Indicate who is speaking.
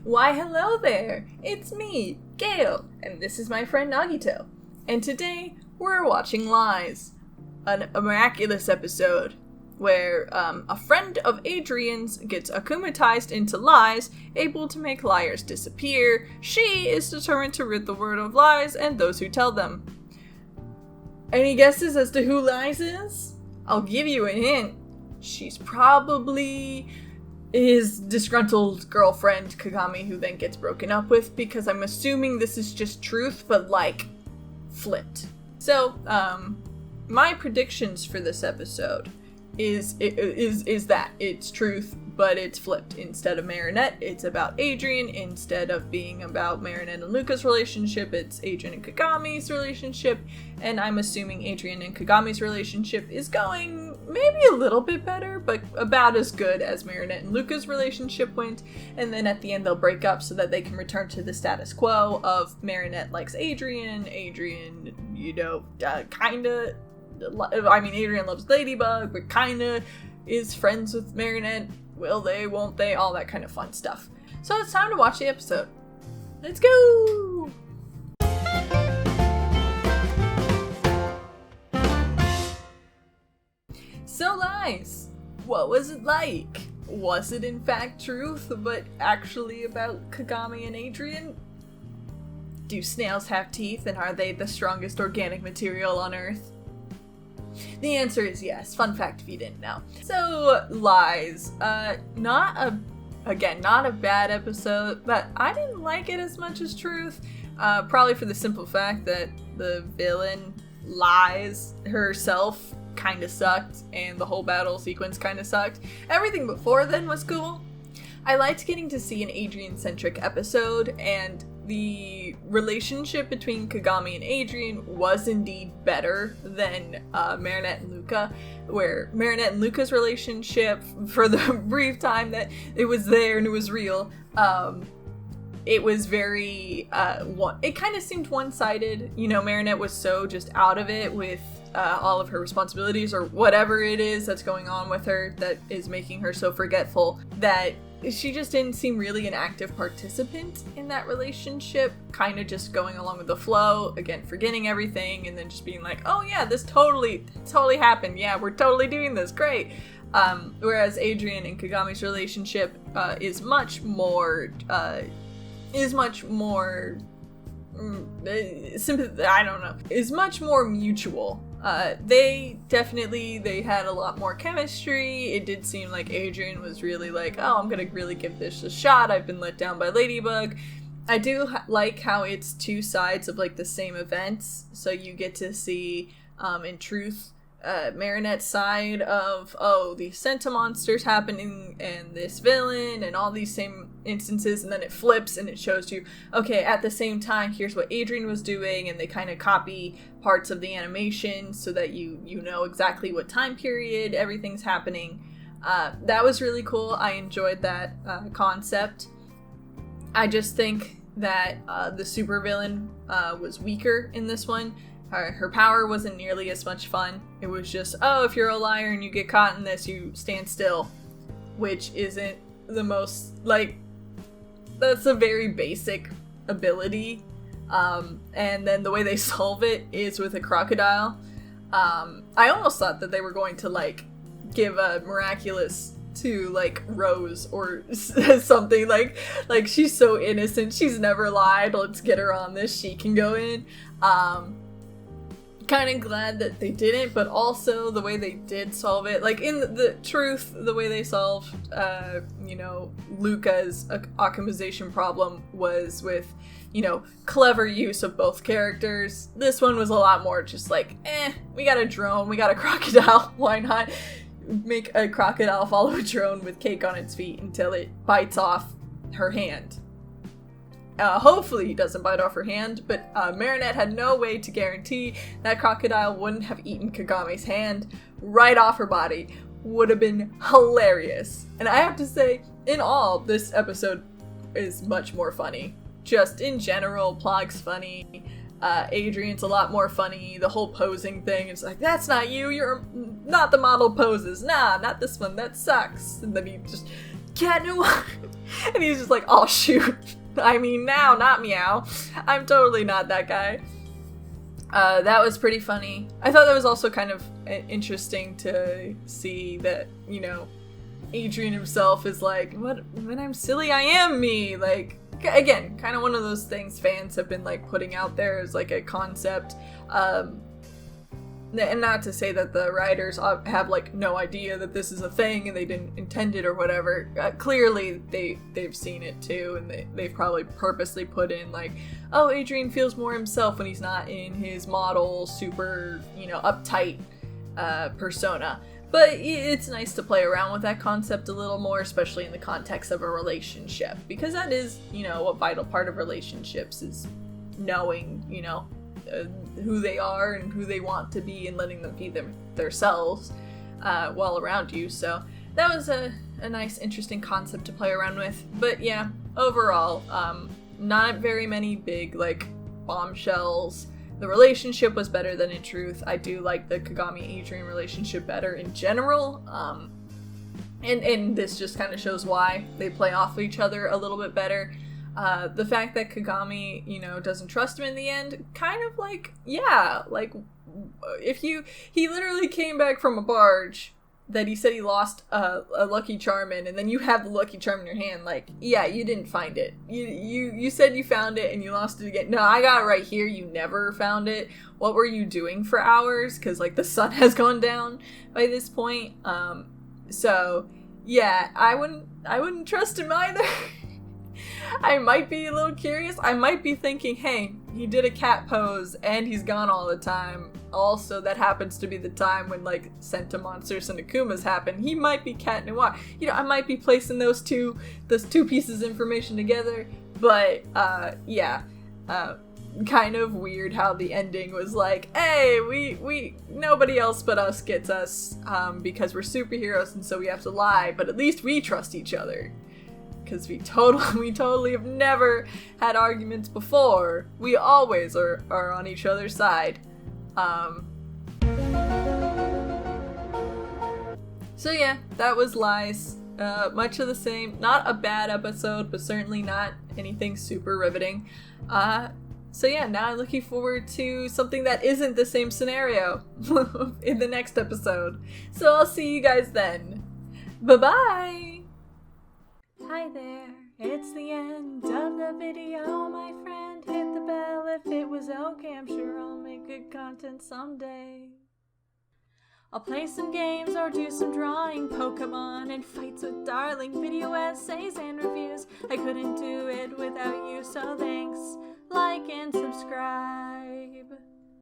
Speaker 1: Why hello there, it's me, Gale, and this is my friend Nagito. And today, we're watching Lies, a Miraculous episode, where a friend of Adrian's gets akumatized into lies, able to make liars disappear. She is determined to rid the world of lies and those who tell them. Any guesses as to who Lies is? I'll give you a hint. She's probably his disgruntled girlfriend, Kagami, who then gets broken up with, because I'm assuming this is just truth, but like, flipped. So, my predictions for this episode is that it's truth, but it's flipped. Instead of Marinette, it's about Adrian. Instead of being about Marinette and Luca's relationship, it's Adrian and Kagami's relationship. And I'm assuming Adrian and Kagami's relationship is going maybe a little bit better, but about as good as Marinette and Luca's relationship went. And then at the end they'll break up so that they can return to the status quo of Marinette likes Adrian, Adrian, kinda... I mean, Adrian loves Ladybug, but kinda is friends with Marinette. Will they, won't they? All that kind of fun stuff. So it's time to watch the episode. Let's go! So Lies, what was it like? Was it in fact truth, but actually about Kagami and Adrian? Do snails have teeth, and are they the strongest organic material on Earth? The answer is yes. Fun fact if you didn't know. So, Lies. Not a bad episode, but I didn't like it as much as Truth. Probably for the simple fact that the villain, Lies herself, kinda sucked, and the whole battle sequence kinda sucked. Everything before then was cool. I liked getting to see an Adrian-centric episode, and the relationship between Kagami and Adrian was indeed better than Marinette and Luca, where Marinette and Luca's relationship, for the brief time that it was there and it was real, it was very, it kind of seemed one-sided. You know, Marinette was so just out of it with all of her responsibilities or whatever it is that's going on with her that is making her so forgetful that she just didn't seem really an active participant in that relationship, kind of just going along with the flow, again, forgetting everything, and then just being like, oh yeah, this totally happened, yeah, we're totally doing this, great. Whereas Adrian and Kagami's relationship is much more mutual. They had a lot more chemistry. It did seem like Adrian was really like, oh, I'm gonna really give this a shot. I've been let down by Ladybug. I do like how it's two sides of like the same events. So you get to see, in Truth, Marinette's side of, oh, these Centimonsters happening and this villain and all these same instances, and then it flips and it shows you, okay, at the same time, here's what Adrian was doing, and they kind of copy parts of the animation so that you know exactly what time period everything's happening. That was really cool. I enjoyed that concept. I just think that the supervillain was weaker in this one. Her power wasn't nearly as much fun. It was just, oh, if you're a liar and you get caught in this, you stand still. Which isn't the most, like, that's a very basic ability. And then the way they solve it is with a crocodile. I almost thought that they were going to, like, give a Miraculous to, like, Rose or something. Like she's so innocent. She's never lied. Let's get her on this. She can go in. Kind of glad that they didn't, but also the way they did solve it, like in the Truth, the way they solved, Luca's optimization problem was with, clever use of both characters. This one was a lot more just like, we got a drone, we got a crocodile, why not make a crocodile follow a drone with cake on its feet until it bites off her hand. Hopefully he doesn't bite off her hand, but Marinette had no way to guarantee that crocodile wouldn't have eaten Kagami's hand right off her body. Would have been hilarious. And I have to say, in all, this episode is much more funny. Just in general, Plog's funny. Adrian's a lot more funny. The whole posing thing, it's like, that's not you, you're not the model poses. Nah, not this one, that sucks. And then he just Cat Noir! And he's just like, oh shoot. I mean now, not meow. I'm totally not that guy. That was pretty funny. I thought that was also kind of interesting to see that, you know, Adrian himself is like, what, when I'm silly, I am me. Like, again, kind of one of those things fans have been like putting out there as like a concept. And not to say that the writers have like no idea that this is a thing and they didn't intend it or whatever. Clearly they've seen it too, and they've probably purposely put in like, oh, Adrian feels more himself when he's not in his model, super, you know, uptight persona. But it's nice to play around with that concept a little more, especially in the context of a relationship, because that is, you know, a vital part of relationships is knowing, you know, who they are and who they want to be and letting them be themselves while around you. So that was a nice, interesting concept to play around with. But yeah, overall, not very many big, like, bombshells. The relationship was better than In Truth. I do like the Kagami-Adrian relationship better in general. And this just kind of shows why they play off of each other a little bit better. The fact that Kagami, you know, doesn't trust him in the end, kind of like, yeah, like, if he literally came back from a barge that he said he lost a Lucky Charm in, and then you have the Lucky Charm in your hand, like, yeah, you didn't find it. You said you found it and you lost it again. No, I got it right here. You never found it. What were you doing for hours? Because, like, the sun has gone down by this point. So, yeah, I wouldn't trust him either. I might be a little curious. I might be thinking, hey, he did a cat pose and he's gone all the time. Also, that happens to be the time when, like, Senta Monsters and Akumas happen. He might be Cat Noir. You know, I might be placing those two pieces of information together. But, yeah. Kind of weird how the ending was like, hey, we nobody else but us gets us, because we're superheroes and so we have to lie, but at least we trust each other. Because we totally have never had arguments before. We always are on each other's side. So yeah, that was Lies. Much of the same. Not a bad episode, but certainly not anything super riveting. So yeah, now I'm looking forward to something that isn't the same scenario in the next episode. So I'll see you guys then. Bye-bye! Hi there, it's the end of the video, my friend. Hit the bell if it was okay, I'm sure I'll make good content someday. I'll play some games or do some drawing, Pokemon and fights with darling, video essays and reviews. I couldn't do it without you, so thanks, like and subscribe.